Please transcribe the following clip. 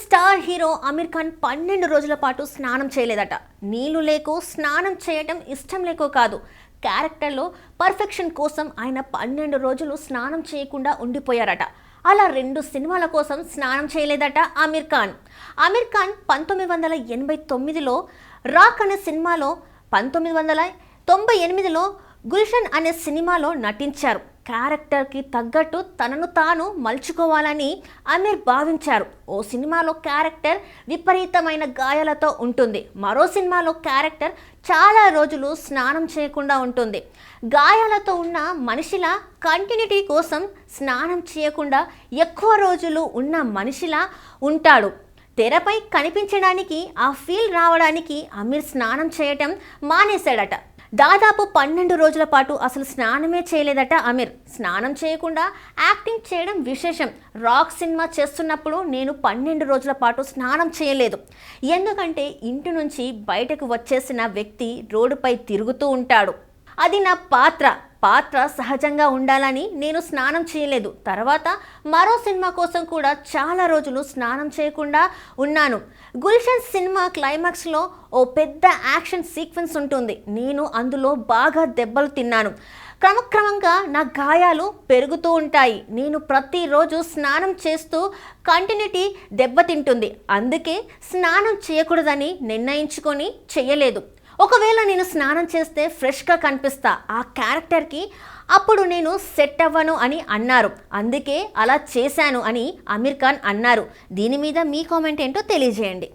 Star hero Aamir Khan 12 రోజుల పాటు స్నానం చేయలేదట. నీళ్లు లేకో స్నానం చేయటం ఇష్టం లేకో కాదు, క్యారెక్టర్లో పర్ఫెక్షన్ కోసం ఆయన 12 రోజులు స్నానం చేయకుండా ఉండిపోయారట. అలా 2 సినిమాల కోసం స్నానం చేయలేదట అమీర్ ఖాన్. 1989లో రాక్ అనే సినిమాలో, 1998లో గుల్షన్ అనే సినిమాలో నటించారు. క్యారెక్టర్కి తగ్గట్టు తనను తాను మలుచుకోవాలని అమీర్ భావించారు. ఓ సినిమాలో క్యారెక్టర్ విపరీతమైన గాయాలతో ఉంటుంది, మరో సినిమాలో క్యారెక్టర్ చాలా రోజులు స్నానం చేయకుండా ఉంటుంది. గాయాలతో ఉన్న మనిషిలా కంటిన్యూటీ కోసం స్నానం చేయకుండా ఎక్కువ రోజులు ఉన్న మనిషిలా ఉంటాడు. తెరపై కనిపించడానికి, ఆ ఫీల్ రావడానికి అమీర్ స్నానం చేయటం మానేశాడట. దాదాపు 12 రోజుల పాటు అసలు స్నానమే చేయలేదట అమీర్. స్నానం చేయకుండా యాక్టింగ్ చేయడం విశేషం. రాక్ సినిమా చేస్తున్నప్పుడు నేను 12 రోజుల పాటు స్నానం చేయలేదు. ఎందుకంటే ఇంటి నుంచి బయటకు వచ్చేసిన వ్యక్తి రోడ్డుపై తిరుగుతూ ఉంటాడు. అది నా పాత్ర సహజంగా ఉండాలని నేను స్నానం చేయలేదు. తర్వాత మరో సినిమా కోసం కూడా చాలా రోజులు స్నానం చేయకుండా ఉన్నాను. గుల్షన్ సినిమా క్లైమాక్స్లో ఓ పెద్ద యాక్షన్ సీక్వెన్స్ ఉంటుంది. నేను అందులో బాగా దెబ్బలు తిన్నాను. క్రమక్రమంగా నా గాయాలు పెరుగుతూ ఉంటాయి. నేను ప్రతిరోజు స్నానం చేస్తూ కంటిన్యూటీ దెబ్బతింటుంది. అందుకే స్నానం చేయకూడదని నిర్ణయించుకొని చేయలేదు. ఒకవేళ నేను స్నానం చేస్తే ఫ్రెష్గా కనిపిస్తా ఆ క్యారెక్టర్కి, అప్పుడు నేను సెట్ అవ్వను అని అన్నారు. అందుకే అలా చేశాను అని అమీర్ ఖాన్ అన్నారు. దీని మీద మీ కామెంట్ ఏంటో తెలియజేయండి.